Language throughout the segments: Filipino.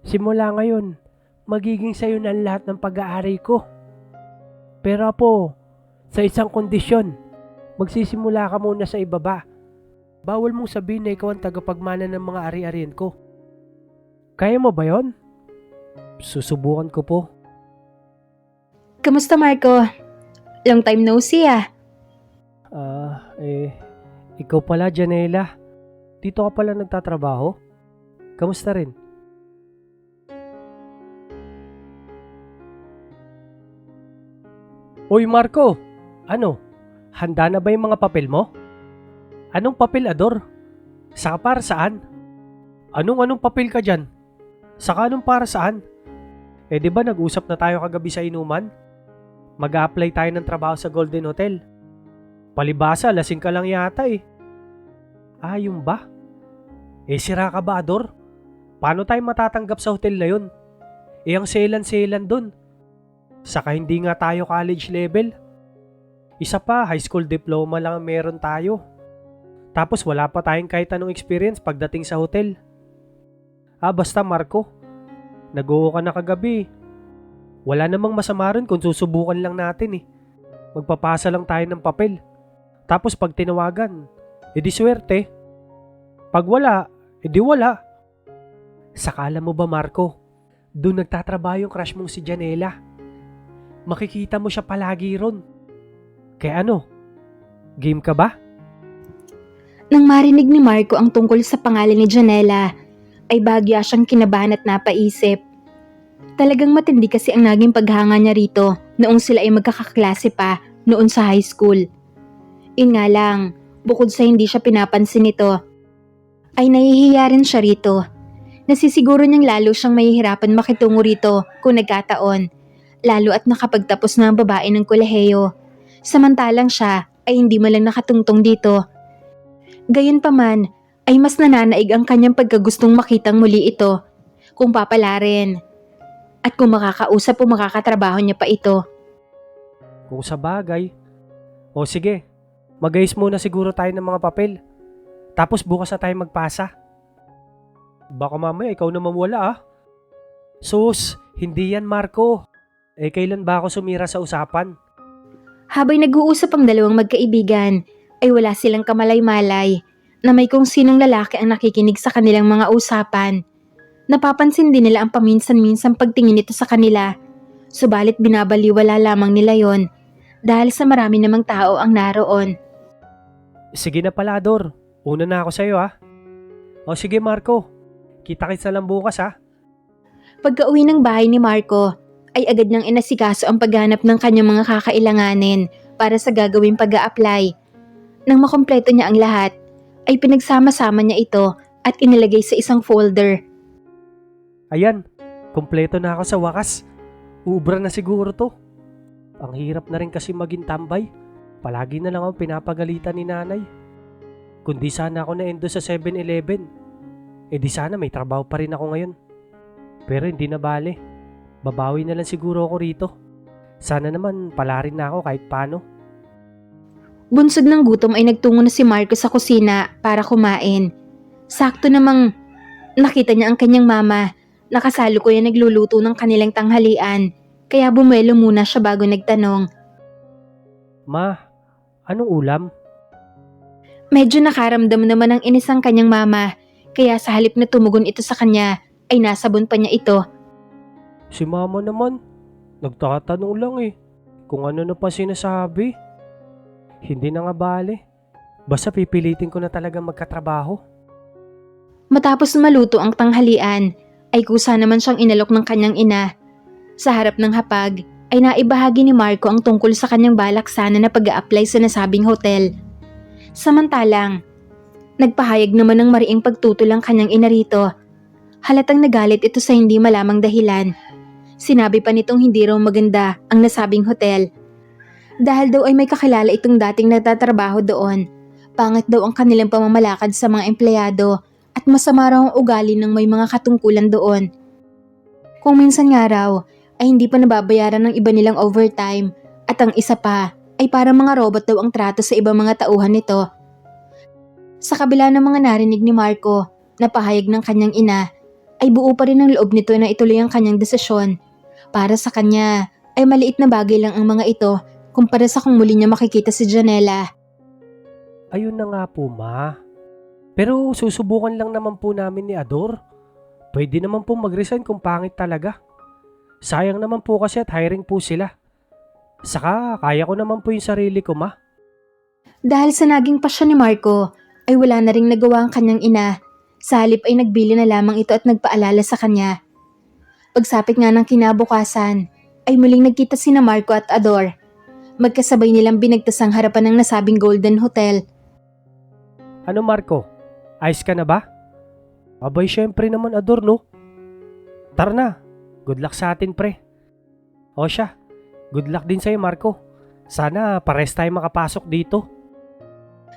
Simula ngayon, magiging sa'yo na ang lahat ng pag-aari ko. Pero Apo, sa isang kondisyon, magsisimula ka muna sa ibaba. Bawal mong sabihin na ikaw ang tagapagmana ng mga ari-arian ko. Kaya mo ba yon? Susubukan ko po. Kamusta, Marco? Long time no see ah. Ikaw pala, Janela. Dito ka pala nagtatrabaho? Kamusta rin? Uy, Marco! Ano? Handa na ba yung mga papel mo? Anong papel, Ador? Saka para saan? Anong papel ka dyan? Saka anong para saan? Di ba nag-usap na tayo kagabi sa inuman? Mag-a-apply tayo ng trabaho sa Golden Hotel. Palibasa, lasing ka lang yata eh. Yung ba? Sira ka ba, Ador? Paano tayo matatanggap sa hotel na yun? Ang selan-selan dun. Saka hindi nga tayo college level. Isa pa, high school diploma lang ang meron tayo. Tapos wala pa tayong kahit anong experience pagdating sa hotel. Basta Marco, nag-oo ka na kagabi. Wala namang masama rin kung susubukan lang natin eh. Magpapasa lang tayo ng papel. Tapos pag tinawagan, edi swerte. Pag wala, edi wala. Sakala mo ba Marco, doon nagtatrabaho yung crush mong si Janela. Makikita mo siya palagi ron. Kaya ano, game ka ba? Nang marinig ni Marco ang tungkol sa pangalan ni Janela, ay bagya siyang kinabahan at napaisip. Talagang matindi kasi ang naging paghanga niya rito noong sila ay magkakaklase pa noon sa high school. Yun nga lang, bukod sa hindi siya pinapansin nito, ay nahihiya rin siya rito. Nasisiguro niyang lalo siyang mahihirapan makitungo rito kung nagkataon, lalo at nakapagtapos na ang babae ng kolehiyo. Samantalang siya ay hindi man lang nakatungtong dito. Gayunpaman ay mas nananaig ang kanyang pagkagustong makitang muli ito kung papalarin at kung makakausap o makakatrabaho niya pa ito. Kung sa bagay. O sige, mag-ayos muna siguro tayo ng mga papel. Tapos bukas na tayo magpasa. Baka mamaya ikaw naman wala. Sus, hindi yan Marco. Kailan ba ako sumira sa usapan? Habang nag-uusap ang dalawang magkaibigan, ay wala silang kamalay-malay na may kung sinong lalaki ang nakikinig sa kanilang mga usapan. Napapansin din nila ang paminsan-minsang pagtingin nito sa kanila, subalit binabaliwala lamang nila yon dahil sa marami namang tao ang naroon. Sige na pala, Ador. Una na ako sa'yo O sige Marco, kita-kits na lang bukas Pagka-uwi ng bahay ni Marco, ay agad niyang inasikaso ang paghanap ng kanyang mga kakailanganin para sa gagawing pag-a-apply. Nang makompleto niya ang lahat, ay pinagsama-sama niya ito at inilagay sa isang folder. Ayan, kumpleto na ako sa wakas. Ubra na siguro to. Ang hirap na rin kasi maging tambay. Palagi na lang ako pinapagalitan ni nanay. Kundi sana ako na-endo sa 7-Eleven. Di sana may trabaho pa rin ako ngayon. Pero hindi na bale. Babawi na lang siguro ako rito. Sana naman pala rin na ako kahit paano. Bunsod ng gutom ay nagtungo na si Marco sa kusina para kumain. Sakto namang nakita niya ang kanyang mama. Nakasalukuyan nagluluto ng kanilang tanghalian. Kaya bumuelo muna siya bago nagtanong. Ma, anong ulam? Medyo nakaramdam naman ang inis ang kanyang mama. Kaya sa halip na tumugon ito sa kanya, ay nasabon pa niya ito. Si mama naman, nagtatanong lang kung ano na pa sinasabi. Hindi na nga bale. Basta pipilitin ko na talaga magkatrabaho. Matapos maluto ang tanghalian, ay kusa naman siyang inalok ng kanyang ina. Sa harap ng hapag, ay naibahagi ni Marco ang tungkol sa kanyang balak sana na pag-a-apply sa nasabing hotel. Samantalang, nagpahayag naman ng mariing pagtutol ang kanyang ina rito. Halatang nagalit ito sa hindi malamang dahilan. Sinabi pa nitong hindi raw maganda ang nasabing hotel. Dahil daw ay may kakilala itong dating nagtatrabaho doon. Pangit daw ang kanilang pamamalakad sa mga empleyado at masama raw ang ugali ng may mga katungkulan doon. Kung minsan nga raw ay hindi pa nababayaran ng iba nilang overtime at ang isa pa ay parang mga robot daw ang trato sa ibang mga tauhan nito. Sa kabila ng mga narinig ni Marco na pahayag ng kanyang ina, ay buo pa rin ang loob nito na ituloy ang kanyang desisyon. Para sa kanya ay maliit na bagay lang ang mga ito kumpara sa kung muli niya makikita si Janela. Ayun na nga po, ma. Pero susubukan lang naman po namin ni Ador. Pwede naman po mag-resign kung pangit talaga. Sayang naman po kasi at hiring po sila. Saka kaya ko naman po yung sarili ko, ma. Dahil sa naging pasyon ni Marco, ay wala na ring nagawa ang kanyang ina. Sa halip ay nagbili na lamang ito at nagpaalala sa kanya. Pagsapit nga ng kinabukasan, ay muling nagkita sina Marco at Ador. Magkasabay nilang binagtas ang harapan ng nasabing Golden Hotel. Ano, Marco? Ayos ka na ba? Abay, syempre naman, Ador, no? Tara na. Good luck sa atin, pre. O siya, good luck din sa'yo, Marco. Sana pares tayo makapasok dito.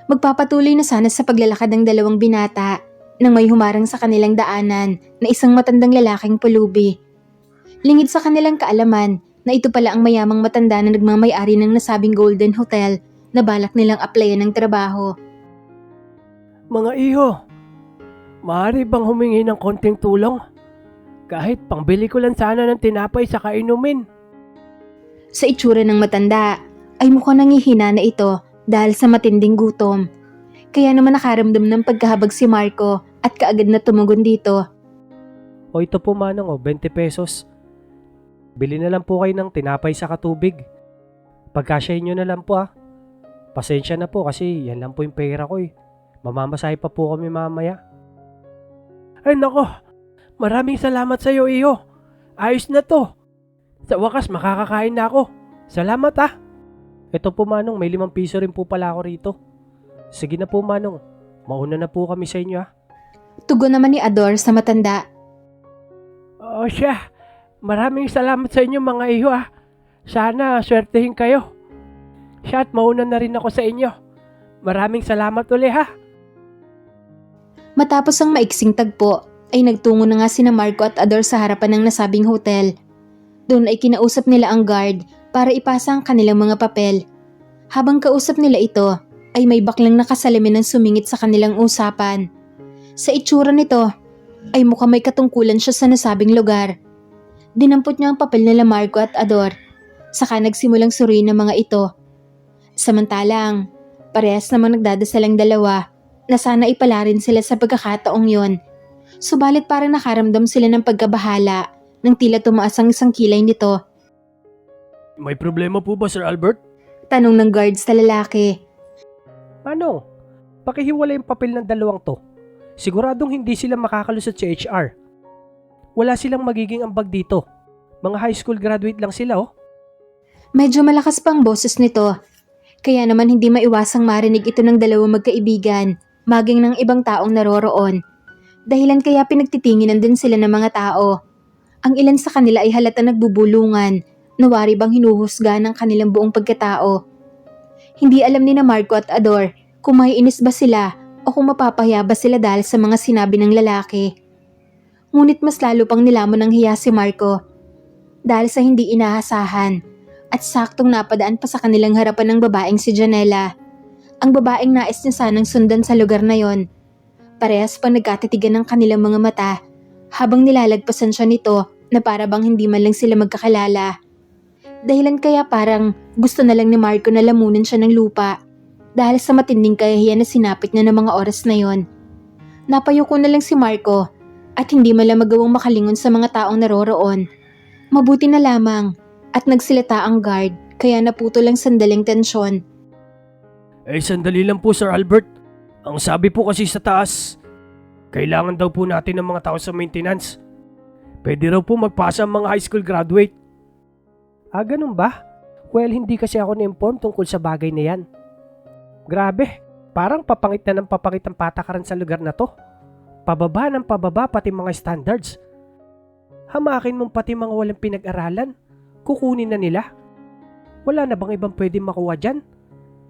Magpapatuloy na sana sa paglalakad ng dalawang binata nang may humarang sa kanilang daanan na isang matandang lalaking pulubi. Lingid sa kanilang kaalaman na ito pala ang mayamang matanda na nagmamay-ari ng nasabing Golden Hotel na balak nilang applyan ng trabaho. Mga iho, maaari bang humingi ng konting tulong? Kahit pangbili ko lang sana ng tinapay sa kainumin. Sa itsura ng matanda ay mukhang nangihina na ito dahil sa matinding gutom. Kaya naman nakaramdam ng pagkahabag si Marco at kaagad na tumugon dito. O ito po, manong, 20 pesos. Bili na lang po kayo ng tinapay sa katubig. Pagkasyahin nyo na lang po, ah. Pasensya na po kasi yan lang po yung pera ko eh. Mamamasahe pa po kami mamaya. Ay nako, maraming salamat sa iyo, iho. Ayos na to. Sa wakas makakakain na ako. Salamat, ah. Ito po, manong, may 5 piso rin po pala ako rito. Sige na po, manong. Mauna na po kami sa inyo, ah. Tugon naman ni Ador sa matanda. O siya, maraming salamat sa inyo mga iho, ah. Sana swertehin kayo. Siya, at mauna na rin ako sa inyo. Maraming salamat ulit, ha. Matapos ang maiksing tagpo, ay nagtungo na nga sina Marco at Ador sa harapan ng nasabing hotel. Doon ay kinausap nila ang guard para ipasa ang kanilang mga papel. Habang kausap nila ito, ay may baklang nakasalamin ng sumingit sa kanilang usapan. Sa itsura nito, ay mukhang may katungkulan siya sa nasabing lugar. Dinampot niya ang papel nila Marco at Ador, saka nagsimulang suriin ng mga ito. Samantalang, parehas namang nagdadasalang dalawa na sana ipala rin sila sa pagkakataong yon. Subalit parang nakaramdam sila ng pagkabahala nang tila tumaas ang isang kilay nito. May problema po ba, Sir Albert? Tanong ng guard sa lalaki. Ano? Pakihiwalay yung papel ng dalawang to. Siguradong hindi sila makakalusot sa HR. Wala silang magiging ambag dito. Mga high school graduate lang sila, oh. Medyo malakas pang boses nito. Kaya naman hindi maiwasang marinig ito ng dalawang magkaibigan, maging ng ibang taong naroroon. Dahilan kaya pinagtitinginan din sila ng mga tao. Ang ilan sa kanila ay halata nagbubulungan, nawari bang hinuhusga ng kanilang buong pagkatao. Hindi alam ni na Marco at Ador kung maiinis ba sila o kung mapapahiya ba sila dahil sa mga sinabi ng lalaki. Ngunit mas lalo pang nilamon ng hiya si Marco dahil sa hindi inaasahan at saktong napadaan pa sa kanilang harapan ng babaeng si Janela. Ang babaeng nais niya sanang sundan sa lugar na yon. Parehas pang nagkatitigan ng kanilang mga mata habang nilalagpasan siya nito na para bang hindi man lang sila magkakalala. Dahilan kaya parang gusto na lang ni Marco na lamunan siya ng lupa dahil sa matinding kahihiyan na sinapit niya ng mga oras na yon. Napayuko na lang si Marco at hindi man lang magawang makalingon sa mga taong naroroon. Mabuti na lamang at nagsilata ang guard kaya naputo lang sandaling tensyon. Sandali lang po, Sir Albert. Ang sabi po kasi sa taas, kailangan daw po natin ng mga tao sa maintenance. Pwede raw po magpasa ang mga high school graduate. Ganun ba? Well, hindi kasi ako na-inform tungkol sa bagay na yan. Grabe, parang papangit na ng papangit ang patakaran sa lugar na to. Pababa ng pababa pati mga standards. Hamakin mong pati mga walang pinag-aralan. Kukunin na nila. Wala na bang ibang pwedeng makuha dyan?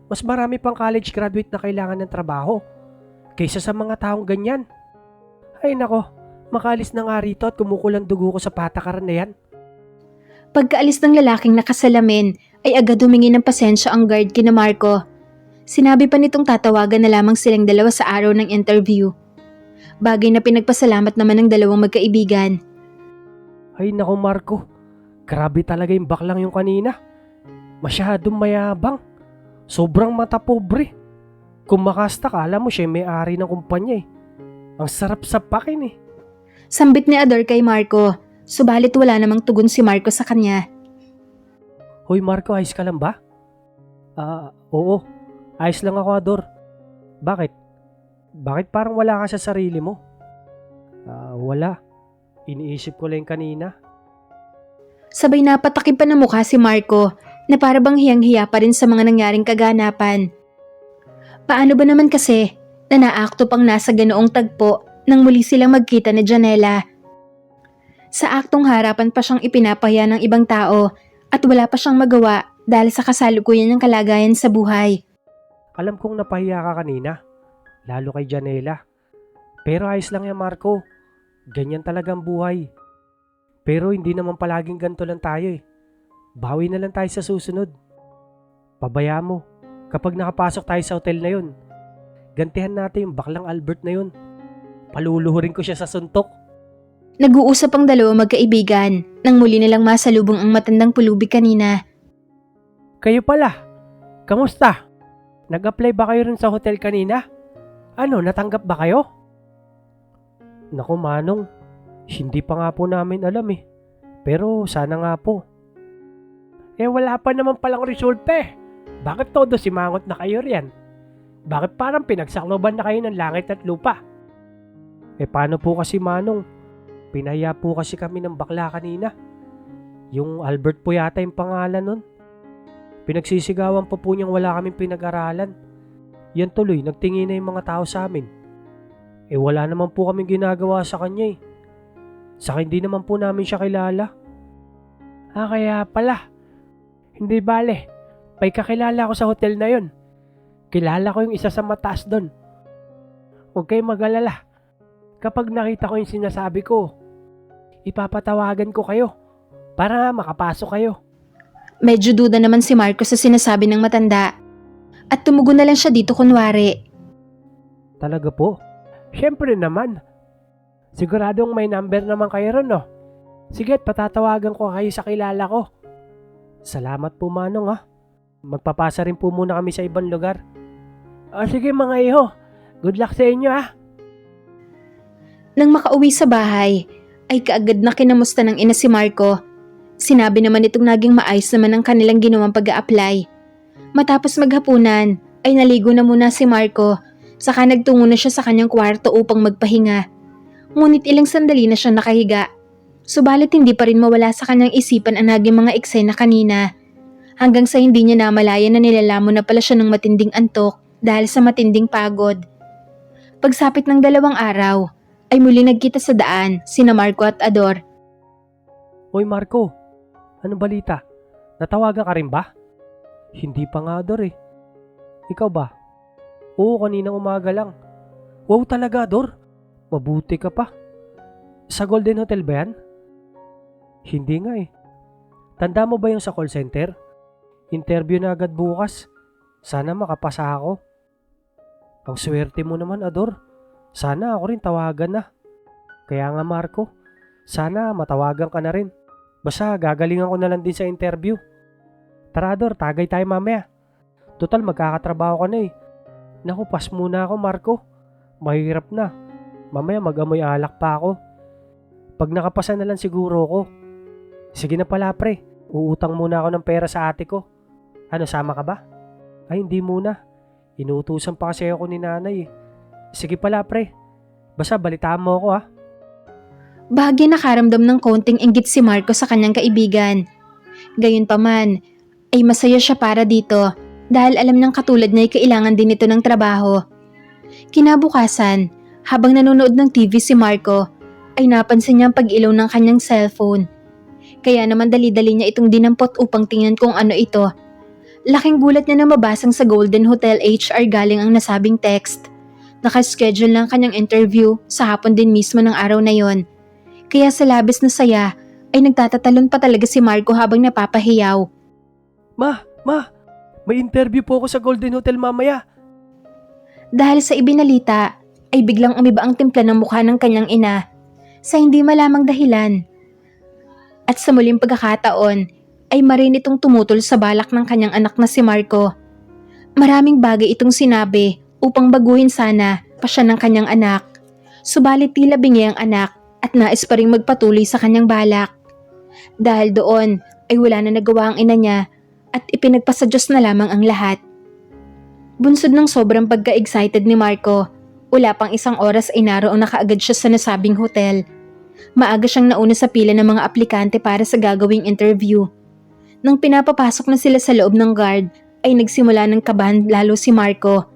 Mas marami pang college graduate na kailangan ng trabaho kaysa sa mga taong ganyan. Ay nako, makalis na nga rito at kumukulang dugo ko sa patakaran na yan. Pagkaalis ng lalaking nakasalamin ay agad humingi ng pasensya ang guard kina Marco. Sinabi pa nitong tatawagan na lamang silang dalawa sa araw ng interview. Bagay na pinagpasalamat naman ng dalawang magkaibigan. Ay naku Marco, grabe talaga yung baklang yung kanina. Masyadong mayabang. Sobrang mata pobre. Kung makasta ka, alam mo siya may-ari ng kumpanya eh. Ang sarap sapakin eh. Sambit ni Ador kay Marco, subalit wala namang tugon si Marco sa kanya. Hoy Marco, ayos ka lang ba? Oo. Ayos lang ako, Ador. Bakit? Bakit parang wala ka sa sarili mo? Wala. Iniisip ko lang kanina. Sabay napatakip pa ng mukha si Marco na para bang hiyang-hiya pa rin sa mga nangyaring kaganapan. Paano ba naman kasi na naakto pang nasa ganoong tagpo nang muli silang magkita ni Janela? Sa aktong harapan pa siyang ipinapahiya ng ibang tao at wala pa siyang magawa dahil sa kasalukuyan ng kalagayan sa buhay. Alam kong napahiya ka kanina. Lalo kay Janela. Pero ayos lang yan Marco. Ganyan talaga ang buhay. Pero hindi naman palaging ganito lang tayo eh. Bawi na lang tayo sa susunod. Pabayaan mo. Kapag nakapasok tayo sa hotel na yun, gantihan natin yung baklang Albert na yun. Paluluhurin ko siya sa suntok. Nag-uusap ang dalawang magkaibigan nang muli nilang masalubong ang matandang pulubi kanina. Kayo pala. Kamusta? Nag-apply ba kayo rin sa hotel kanina? Ano, natanggap ba kayo? Naku Manong, hindi pa nga po namin alam eh. Pero sana nga po. Wala pa naman palang resulta eh. Bakit todo simangot na kayo riyan? Bakit parang pinagsakloban na kayo ng langit at lupa? Paano po kasi Manong? Pinaya po kasi kami ng bakla kanina. Yung Albert po yata yung pangalan nun. Pinagsisigawan pa po niyang wala kaming pinag-aralan. Yan tuloy, nagtingin na yung mga tao sa amin. Wala naman po kaming ginagawa sa kanya eh. Saka hindi naman po namin siya kilala. Kaya pala. Hindi bale. May kakilala ko sa hotel na yon. Kilala ko yung isa sa mataas doon. Huwag kayong mag-alala. Kapag nakita ko yung sinasabi ko, ipapatawagan ko kayo para makapasok kayo. Medyo duda naman si Marco sa sinasabi ng matanda at tumugon na lang siya dito kunwari. Talaga po? Siyempre naman. Siguradong may number naman kayo ron, no? Sige, patatawagan ko kayo sa kilala ko. Salamat po Manong ha. Magpapasa rin po muna kami sa ibang lugar. Sige mga iho. Good luck sa inyo ha. Nang makauwi sa bahay, ay kaagad na kinamusta ng ina si Marco. Sinabi naman itong naging maayos naman ang kanilang ginawang pag-a-apply. Matapos maghapunan, ay naligo na muna si Marco. Saka nagtungo na siya sa kanyang kwarto upang magpahinga. Ngunit ilang sandali na siyang nakahiga. Subalit hindi pa rin mawala sa kanyang isipan ang naging mga eksena kanina. Hanggang sa hindi niya namalaya na nilalamon na pala siya ng matinding antok dahil sa matinding pagod. Pagsapit ng 2 araw, ay muli nagkita sa daan sina Marco at Ador. Hoy Marco, anong balita? Natawagan ka rin ba? Hindi pa nga Ador eh. Ikaw ba? Oo, kaninang umaga lang. Wow talaga Ador. Mabuti ka pa. Sa Golden Hotel ba yan? Hindi nga eh. Tanda mo ba yung sa call center? Interview na agad bukas. Sana makapasa ako. Ang swerte mo naman Ador. Sana ako rin tawagan na. Kaya nga Marco, sana matawagan ka na rin. Basta gagalingan ko na lang din sa interview. Tara Ador, tagay tayo mamaya. Total magkakatrabaho ka na eh. Naku, pas muna ako Marco. Mahirap na. Mamaya mag-amoy alak pa ako. Pag nakapasa na lang siguro ko. Sige na pala pre, uutang muna ako ng pera sa ate ko. Ano, sama ka ba? Ay hindi muna. Inuutusan pa kasi ako ni nanay eh. Sige pala pre, basta balitaan mo ako ha. Bahagi nakaramdam ng konting inggit si Marco sa kanyang kaibigan. Gayunpaman, ay masaya siya para dito dahil alam ng katulad niya ay kailangan din ito ng trabaho. Kinabukasan, habang nanonood ng TV si Marco, ay napansin niya ang pag-ilaw ng kanyang cellphone. Kaya naman dali-dali niya itong dinampot upang tingnan kung ano ito. Laking gulat niya na mabasang sa Golden Hotel HR galing ang nasabing text. Nakaschedule ng kanyang interview sa hapon din mismo ng araw na yon. Kaya sa labis na saya ay nagtatatalon pa talaga si Marco habang napapahiyaw. Ma, may interview po ako sa Golden Hotel mamaya. Dahil sa ibinalita ay biglang umiba ang timpla ng mukha ng kanyang ina sa hindi malamang dahilan. At sa muling pagkakataon ay marin itong tumutol sa balak ng kanyang anak na si Marco. Maraming bagay itong sinabi upang baguhin sana pa siya ng kanyang anak. Subalit tila bingi ang anak at nais pa ring magpatuloy sa kanyang balak. Dahil doon ay wala na nagawa ang ina niya at ipinagpasa Diyos na lamang ang lahat. Bunsod ng sobrang pagka-excited ni Marco, wala pang isang oras ay naroon na kaagad siya sa nasabing hotel. Maaga siyang nauna sa pila ng mga aplikante para sa gagawing interview. Nang pinapapasok na sila sa loob ng guard, ay nagsimula ng kabahan lalo si Marco.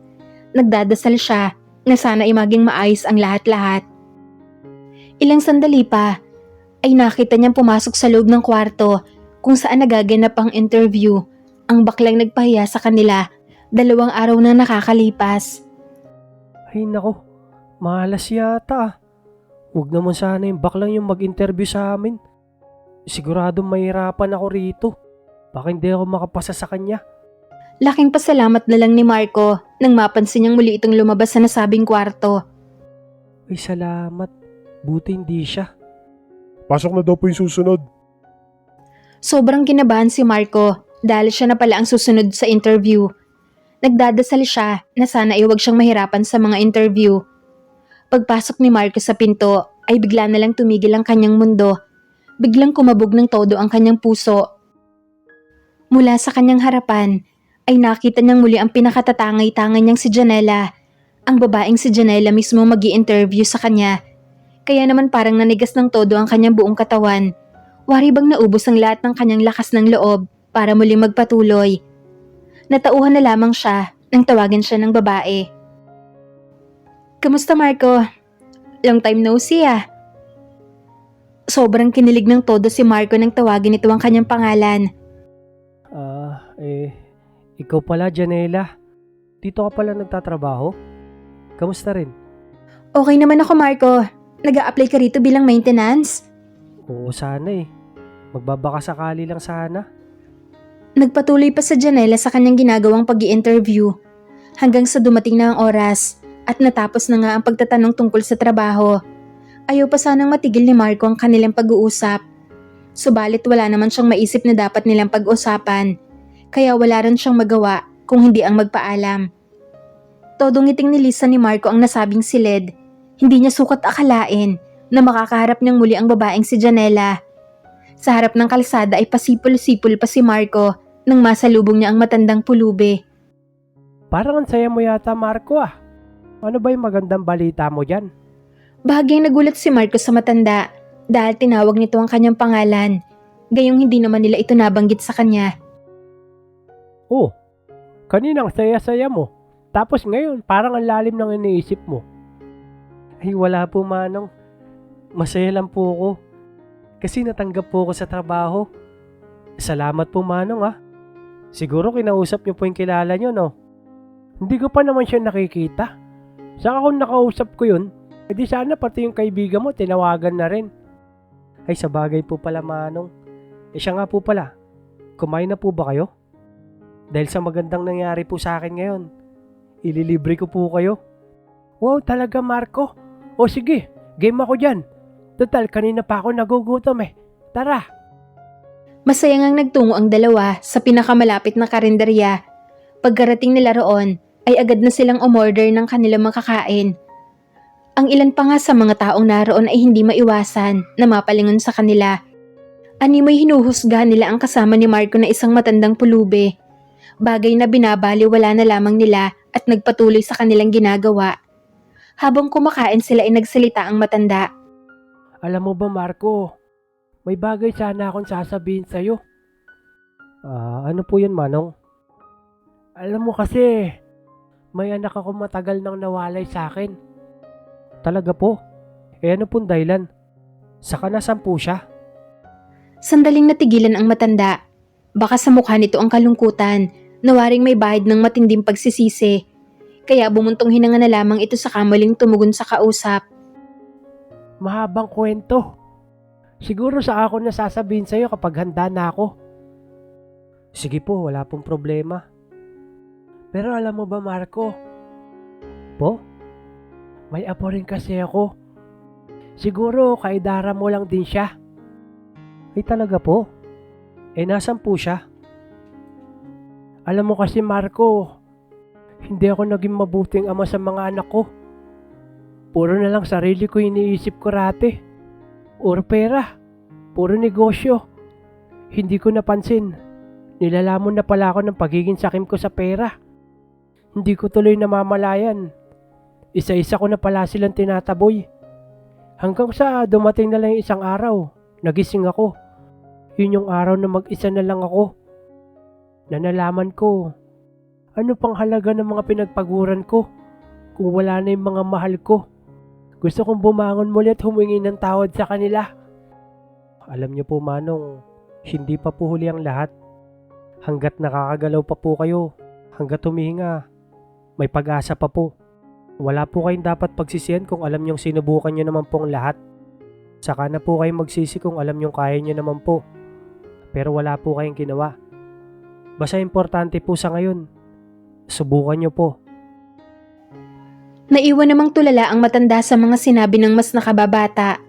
Nagdadasal siya na sana ay maging maayos ang lahat-lahat. Ilang sandali pa, ay nakita niyang pumasok sa loob ng kwarto kung saan nagaganap ang interview. Ang baklang nagpahiya sa kanila, 2 araw na nakakalipas. Ay nako, malas yata ah. Huwag naman sana yung baklang yung mag-interview sa amin. Siguradong mahirapan ako rito. Baka hindi ako makapasa sa kanya. Laking pasalamat na lang ni Marco nang mapansin niyang muli itong lumabas sa nasabing kwarto. Ay salamat, buti hindi siya. Pasok na daw po yung susunod. Sobrang kinabahan si Marco dahil siya na pala ang susunod sa interview. Nagdadasal siya na sana ay huwag siyang mahirapan sa mga interview. Pagpasok ni Marco sa pinto ay bigla na lang tumigil ang kanyang mundo. Biglang kumabog ng todo ang kanyang puso. Mula sa kanyang harapan ay nakita niyang muli ang pinakatatangay-tangay niyang si Janela. Ang babaeng si Janela mismo mag-i-interview sa kanya. Kaya naman parang nanigas ng todo ang kanyang buong katawan. Wari bang naubos ang lahat ng kanyang lakas ng loob para muli magpatuloy. Natauhan na lamang siya nang tawagan siya ng babae. Kamusta Marco? Long time no see ah. Sobrang kinilig ng todo si Marco nang tawagin ito ang kanyang pangalan. Ikaw pala, Janela. Dito ka pala nagtatrabaho? Kamusta rin? Okay naman ako Marco. Nag-a-apply ka rito bilang maintenance? Oo, sana eh. Magbabaka sakali lang sana. Nagpatuloy pa sa Janela sa kanyang ginagawang pag-i-interview hanggang sa dumating na ang oras at natapos na nga ang pagtatanong tungkol sa trabaho. Ayaw pa sanang matigil ni Marco ang kanilang pag-uusap. Subalit wala naman siyang maisip na dapat nilang pag-usapan, kaya wala rin siyang magawa kung hindi ang magpaalam. Todong ngiting nilisan ni Marco ang nasabing silid. Hindi niya sukat akalain na makakaharap niyang muli ang babaeng si Janela. Sa harap ng kalsada ay pasipol-sipol pa si Marco nang masalubong niya ang matandang pulube. Parang ang saya mo yata, Marco ah. Ano ba yung magandang balita mo dyan? Bahagyang nagulat si Marco sa matanda dahil tinawag nito ang kanyang pangalan, gayong hindi naman nila ito nabanggit sa kanya. Oh, kaninang saya-saya mo. Tapos ngayon, parang ang lalim ng iniisip mo. Ay wala po manong. Masaya lang po ako. Kasi natanggap po ako sa trabaho. Salamat po manong ah. Siguro kinausap niyo po yung kilala niyo no? Hindi ko pa naman siya nakikita. Saka kung nakausap ko yun, edi sana pati yung kaibigan mo tinawagan na rin. Ay sa bagay po pala manong. Siya nga po pala. Kumain na po ba kayo? Dahil sa magandang nangyari po sa akin ngayon, ililibre ko po kayo. Wow, talaga Marco. O sige, game ako dyan. Total, kanina pa ako nagugutom eh. Tara. Masaya ngang nagtungo ang dalawa sa pinakamalapit na karinderya. Pagkarating nila roon, ay agad na silang umorder ng kanilang makakain. Ang ilan pa nga sa mga taong naroon ay hindi maiwasan na mapalingon sa kanila. Animoy hinuhusgahan nila ang kasama ni Marco na isang matandang pulube. Bagay na binabaliwala na lamang nila at nagpatuloy sa kanilang ginagawa. Habang kumakain sila ay nagsalita ang matanda. Alam mo ba Marco, may bagay sana akong sasabihin sa'yo. Ano po yun manong? Alam mo kasi, may anak ako matagal nang nawalay sa akin. Talaga po? Ano pong dahilan? Saka nasan po siya? Sandaling natigilan ang matanda. Baka sa mukha nito ang kalungkutan, nawaring may bahid ng matinding pagsisisi. Kaya bumuntong hinanga na lamang ito sa kamaling tumugon sa kausap. Mahabang kwento. Siguro sa ako na sasabihin sa'yo kapag handa na ako. Sige po, wala pong problema. Pero alam mo ba Marco? Po? May apo rin kasi ako. Siguro kaidara mo lang din siya. Ay talaga po? Nasan po siya? Alam mo kasi Marco, hindi ako naging mabuting ama sa mga anak ko. Puro na lang sarili ko iniisip ko rate. Puro pera. Puro negosyo. Hindi ko napansin. Nilalamon na pala ako ng pagiging sakim ko sa pera. Hindi ko tuloy namamalayan. Isa-isa ko na pala silang tinataboy. Hanggang sa dumating na lang yung isang araw, nagising ako. Yun yung araw na mag-isa na lang ako. Na nalaman ko, ano pang halaga ng mga pinagpaguran ko kung wala na yung mga mahal ko. Gusto kong bumangon muli at humingi ng tawad sa kanila. Alam niyo po Manong, hindi pa po huli ang lahat. Hanggat nakakagalaw pa po kayo, hanggat humihinga, may pag-asa pa po. Wala po kayong dapat pagsisihan kung alam niyong sinubukan niyo naman pong lahat. Saka na po kayong magsisi kung alam niyong kaya niyo naman po. Pero wala po kayong ginawa. Basta importante po sa ngayon, subukan niyo po. Naiwan namang tulala ang matanda sa mga sinabi ng mas nakababata.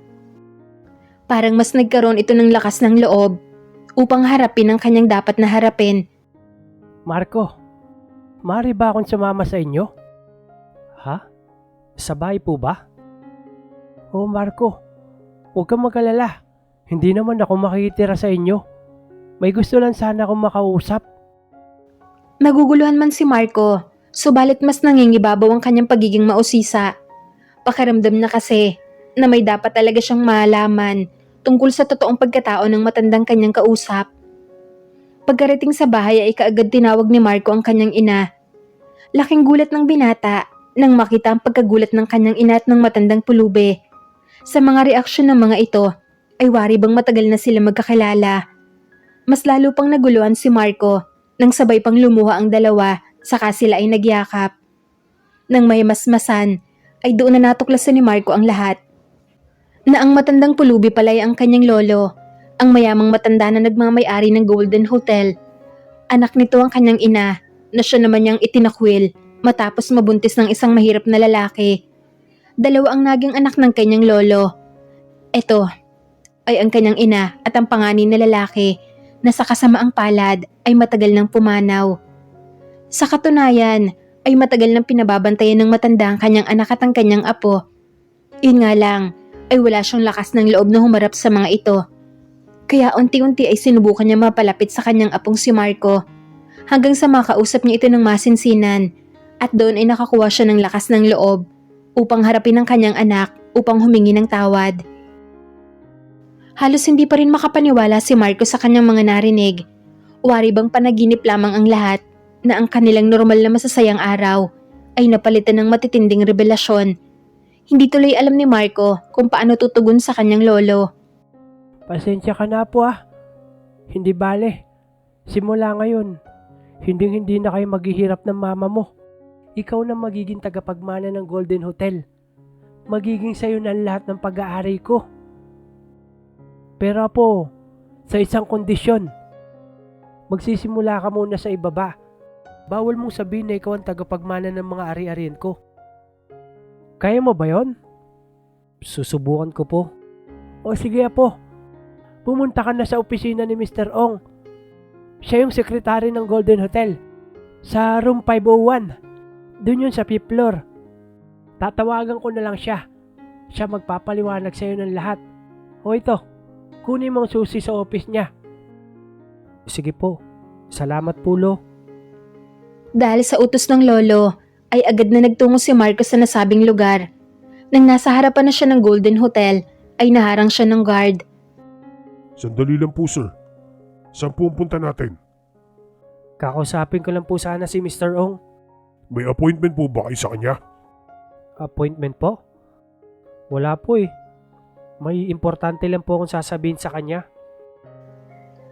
Parang mas nagkaroon ito ng lakas ng loob upang harapin ang kanyang dapat na harapin. Marco, maaari ba akong sumama sa inyo? Ha? Sa bahay po ba? Oh Marco, huwag kang mag-alala. Hindi naman ako makikitira sa inyo. May gusto lang sana akong makausap. Naguguluhan man si Marco, subalit mas nangingibabaw ang kanyang pagiging mausisa. Pakiramdam na kasi na may dapat talaga siyang malaman tungkol sa totoong pagkatao ng matandang kanyang kausap. Pagkarating sa bahay ay kaagad tinawag ni Marco ang kanyang ina. Laking gulat ng binata nang makita ang pagkagulat ng kanyang ina at ng matandang pulube. Sa mga reaksyon ng mga ito, ay wari bang matagal na sila magkakilala. Mas lalo pang naguluhan si Marco nang sabay pang lumuha ang dalawa saka sila ay nagyakap. Nang may masmasan, ay doon na natuklasan ni Marco ang lahat. Na ang matandang pulubi pala ay ang kanyang lolo, ang mayamang matanda na nagmamay-ari ng Golden Hotel. Anak nito ang kanyang ina na siya naman niyang itinakwil matapos mabuntis ng isang mahirap na lalaki. Dalawa ang naging anak ng kanyang lolo. Ito ay ang kanyang ina at ang panganay na lalaki na sa kasamaang palad ay matagal nang pumanaw. Sa katunayan ay matagal nang pinababantayan ng matanda ang kanyang anak at ang kanyang apo. Yun nga lang ay wala siyang lakas ng loob na humarap sa mga ito. Kaya unti-unti ay sinubukan niya mapalapit sa kanyang apong si Marco hanggang sa makausap niya ito ng masinsinan at doon ay nakakuha siya ng lakas ng loob upang harapin ang kanyang anak upang humingi ng tawad. Halos hindi pa rin makapaniwala si Marco sa kanyang mga narinig. Wari bang panaginip lamang ang lahat na ang kanilang normal na masasayang araw ay napalitan ng matitinding revelasyon. Hindi tuloy alam ni Marco kung paano tutugon sa kanyang lolo. Pasensya ka na po ah. Hindi bale. Simula ngayon, hindi na kayo maghihirap ng mama mo. Ikaw na magiging tagapagmana ng Golden Hotel. Magiging sayo na lahat ng pag-aari ko. Pero po, sa isang kondisyon. Magsisimula ka muna sa ibaba. Bawal mong sabihin na ikaw ang tagapagmana ng mga ari-arian ko. Kaya mo ba yon? Susubukan ko po. O sige po, pumunta ka na sa opisina ni Mr. Ong. Siya yung sekretary ng Golden Hotel. Sa room 501. Doon yun sa 5th floor. Tatawagan ko na lang siya. Siya magpapaliwanag sa'yo ng lahat. O ito, kunin mong susi sa office niya. Sige po. Salamat po, Lo. Dahil sa utos ng lolo, ay agad na nagtungo si Marco sa nasabing lugar. Nang nasa harapan na siya ng Golden Hotel, ay naharang siya ng guard. Sandali lang po sir. Saan po ang punta natin? Kakausapin ko lang po sana si Mr. Ong. May appointment po ba kayo sa kanya? Appointment po? Wala po eh. May importante lang po akong sasabihin sa kanya.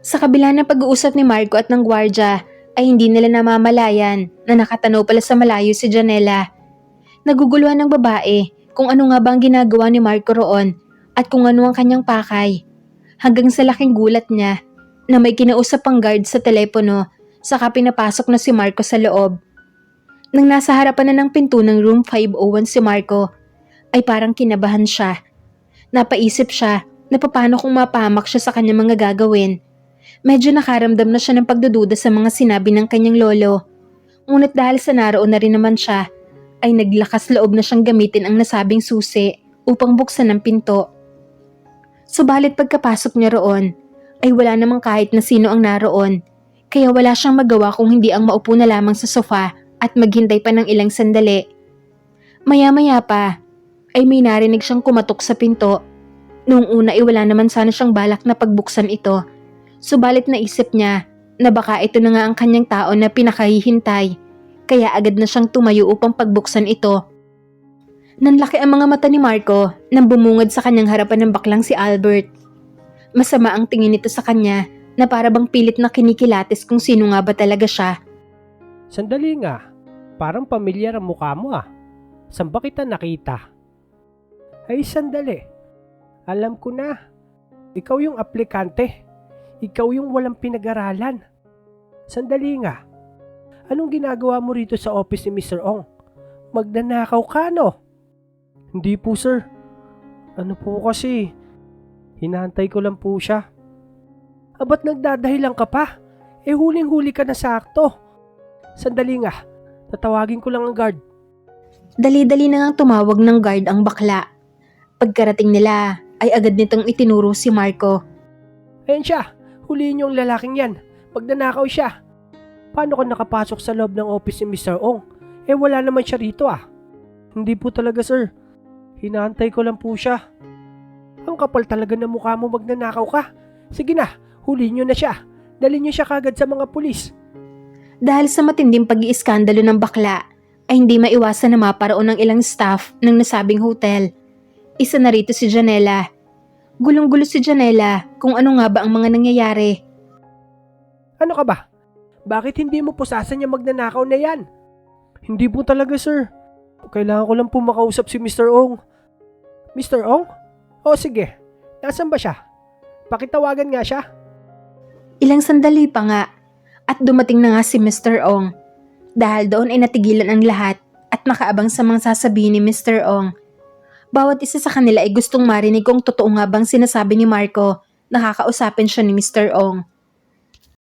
Sa kabila ng pag-uusap ni Marco at ng gwardya, ay hindi nila namamalayan na nakatanaw pala sa malayo si Janela. Naguguluhan ng babae kung ano nga ba ang ginagawa ni Marco roon at kung ano ang kanyang pakay. Hanggang sa laking gulat niya na may kinausap pang guard sa telepono saka pinapasok na si Marco sa loob. Nang nasa harapan na ng pinto ng room 501 si Marco, ay parang kinabahan siya. Napaisip siya na paano kung mapahamak siya sa kanyang mga gagawin. Medyo nakaramdam na siya ng pagdududa sa mga sinabi ng kanyang lolo. Ngunit dahil sa naroon na rin naman siya, ay naglakas loob na siyang gamitin ang nasabing susi upang buksan ang pinto. Subalit pagkapasok niya roon, ay wala namang kahit na sino ang naroon, kaya wala siyang magawa kung hindi ang maupo na lamang sa sofa at maghintay pa ng ilang sandali. Maya-maya pa, ay may narinig siyang kumatok sa pinto. Noong una ay wala naman sana siyang balak na pagbuksan ito, subalit naisip niya na baka ito na nga ang kanyang tao na pinakahihintay, kaya agad na siyang tumayo upang pagbuksan ito. Nanlaki ang mga mata ni Marco nang bumungad sa kanyang harapan ng baklang si Albert. Masama ang tingin nito sa kanya na para bang pilit na kinikilatis kung sino nga ba talaga siya. Sandali nga, parang pamilyar ang mukha mo ah. Saan ba kita nakita? Ay sandali, alam ko na. Ikaw yung aplikante. Ikaw yung walang pinag-aralan. Sandali nga, anong ginagawa mo rito sa office ni Mr. Ong? Magnanakaw ka no? Hindi po sir. Ano po kasi? Hinahantay ko lang po siya. Ba't nagdadahilan ka pa? Huling-huli ka na sakto. Sandali nga, tatawagin ko lang ang guard. Dali-dali na ngang tumawag ng guard ang bakla. Pagkarating nila, ay agad nitong itinuro si Marco. Ayan siya, huliin yung lalaking yan. Magnanakaw siya. Paano ka nakapasok sa loob ng office ni Mr. Ong? Wala naman siya rito ah. Hindi po talaga sir. Hinahantay ko lang po siya. Ang kapal talaga ng mukha mo, magnanakaw ka. Sige na, huliin nyo na siya. Dalhin nyo siya kagad sa mga pulis. Dahil sa matinding pag-iiskandalo ng bakla, ay hindi maiwasan na maparoon ng ilang staff ng nasabing hotel. Isa na rito si Janela. Gulong-gulo si Janela kung ano nga ba ang mga nangyayari. Ano ka ba? Bakit hindi mo pusasan yung magnanakaw na yan? Hindi po talaga sir. Kailangan ko lang po makausap si Mr. Ong. Mr. Ong? O sige, nasan ba siya? Pakitawagan nga siya. Ilang sandali pa nga at dumating na nga si Mr. Ong. Dahil doon ay natigilan ang lahat at nakaabang sa mga sasabihin ni Mr. Ong. Bawat isa sa kanila ay gustong marinig kung totoo nga bang sinasabi ni Marco na kakausapin siya ni Mr. Ong.